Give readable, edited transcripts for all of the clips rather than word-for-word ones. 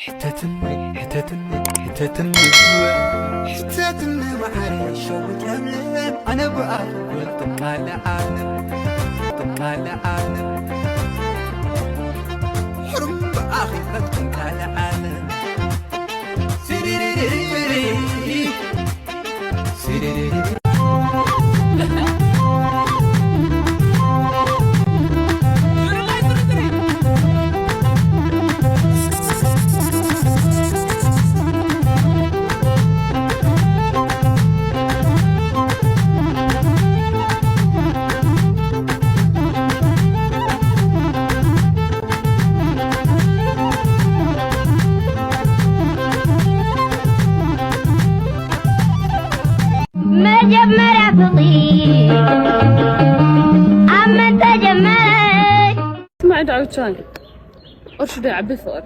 حتتني وعري شوت لملم أنا بقى طقال عالم حرم بأخي طقال عالم سيريريري مجمرة فطير أما تجمل ما عاد عاوتان قرش ده عبي فقر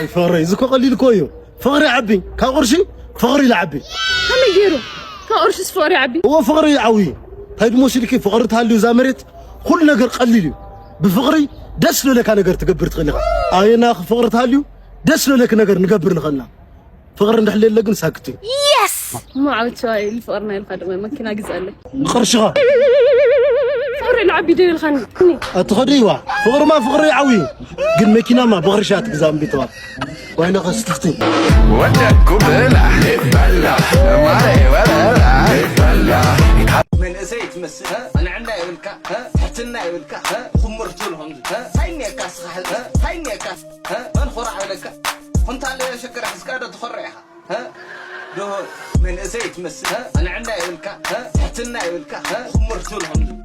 فقري زكو قليل كويو فقري عبي كقرشي فقري لعبي هم يجيرو كقرش فقر عبي هو فقري عوي هاي موشي لك فقر تهاليو زامرت كل نجر قليل بفقري دسلو لك نجر تقبر تخليها اينا فقر تهاليو دسلو لك نجر نقبر نخلنا فقر نحلل لك نساكتي يس ما عاوتاي الفقرنا الخدمه ماكينه غزاله قرشها فقر العبي ديال الخني اتخديوا فقر ما فقري عوي قل ماكينه ما بغرشات قزام بيتوا وانا غستفتي ودكم بلح بلح معي ولا بلح من أزيت مسها أنا عنا يبلك حتنا يبلك خمرت لهم هاي كاس خحل هاي كاس من خرع لك كنت على شكر حسكادة تخرعها دهور من أزيت مسها أنا عنا يبلك حتنا يبلك خمرت لهم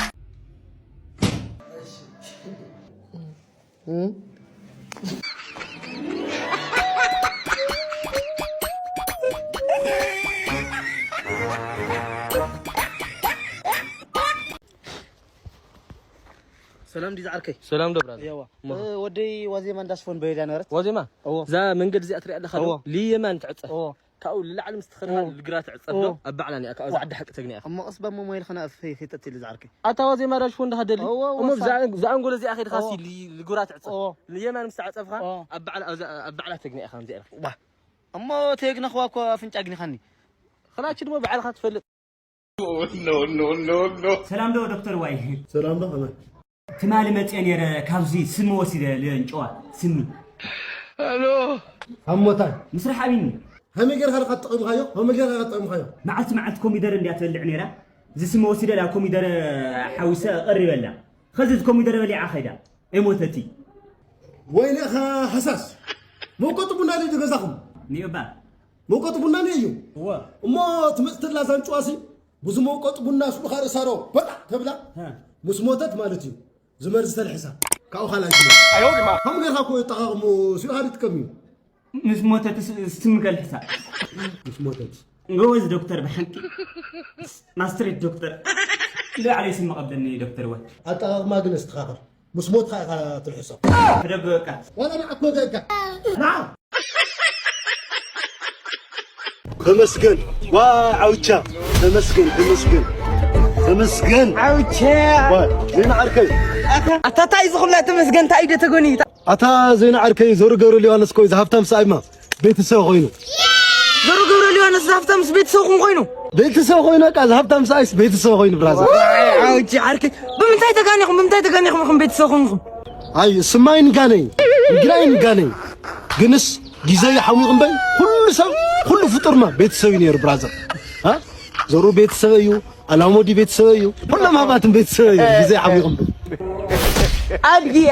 سلام دي زعركي سلام دبران يوا ودي وزيما انداسفون بيدا نرت وزيما ذا منقد زي اتري ادخل لي يمان تعصف كاو للعلم استخرها القرات تعصف ابعلاني اكا وعد حق تغني اخ اما اصبا مو ميل خنا في خيتتي اللي زعركي اتا وزيما راش فون هدلي ام زا انقول زي اخي خاسي لي القرات تعصف اليمان مستعصفها ابعلا تغني اخ زي واه اما تيغنا خواكو افنጫግኒ خني خلاص دمو بعلها تفلط نو سلام دو دكتور واي سلام ده امان تمالي متينير كابزي سم وسيده لنجوا سمي الو هموتاي مسرح اميني هم غير هل قطقم خايو هم غير هل قطقم خايو معلت كوميدر اندي اتبلع نيرا زي سم وسيده لا كوميدر حوسه قربلا خزت كوميدر بلع خيدا اموتتي وين اخا حساس مو قطبنا لي دغزاكم نيوبا مو قطبنا نيو هو اما تمثل زانچواسي بزو مو قطبنا سو خار سارو بطا تبلا مسموتت مالتي زمرز الحساب كاو خلاص ايوه ما هم غير هاكو يتقامو سي هاري تكمي مسموتت سمك الحساب مسموتت جوز دكتور بحكي ماستريت دكتور لا علي اسم قبلني دكتور وات اتقام ما جنست خاطر مسموت خا الحساب ربك وانا معك مدك نعم تمسكن وعوجا تمسكن عوجا زين عركي اتا تايز خلا تمسكن تايده تغني اتا زين عركي زور غورو ليوانس كوي زهفتم سايما بيتسو خوينو زرو غورو ليونس زافتمس بيتسو خوينو بيتسو خوينو كا زهفتم سايس بيتسو خوينو برازا عوجي عركي بمنتاي تغانيكم بيتسو خوينو اي سماين غاني جنس جيزاي حميقم باي كل فطرنا بيتسوي نير برازر ها زورو بيتسويو علامودي بيتسويو كلهم هباتن بيتسويو جيزاي حميقم ادغي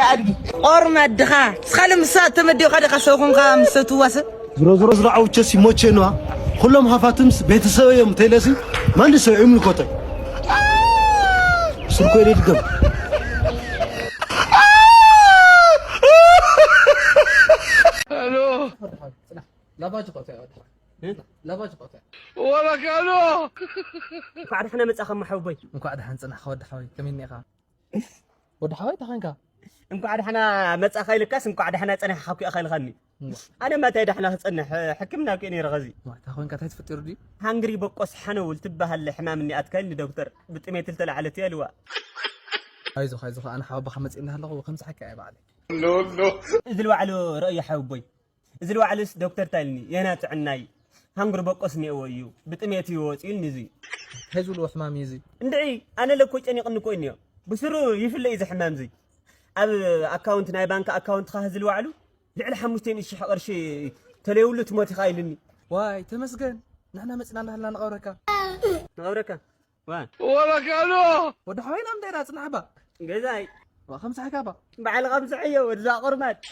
اورما دخا خالم ساعه تمديو خدخ سوكم خامستو واس زرو عوچسي موچنوا كلهم هفاتمس بيتسويو متيلسي ماندي سو يملكوت سركو يدغم الو لا باجي قطع لا باجي قطع ولا كانوا بعد احنا متصخم محوبي انكو عاد حنصنح خود حوي كميني خا ود حوي تخانكا انكو عاد احنا متصخي لكاس انكو عاد احنا صنح حكي اخي خني انا ما تايد احنا صنح حكمنا كيني رغزي ما تاخوين كاتا تفطر دي هانغري بقص حنول تبهل الحمام اني اتكلني دكتور بطميت التلعلتي الوا خايزو انا حابب خمس ان هلا وخمس حكايه بعد نو ذل وعلو رأي حوبي إذا الوعلس دكتور تالني ينات عناي هنقر بقصني أويو بتميتي واتيل نزي هزول وحمام يزي ندعي أنا لو كنت أني قنكو إنيو بسرو يفل إذا حمام زي أب أكاونت ناي بانك أكاونت خاهز الوعلو لعل حموشتين إيش حقر شيء تليولو تموتي خايلني واي تمسكن نحنا مسنا لهلا نغوركا وان ولا كانوا ودا حوين ام ديرات نحبا جزاي وخمسة حكابا بعد 5 عيو ورزاق قرمات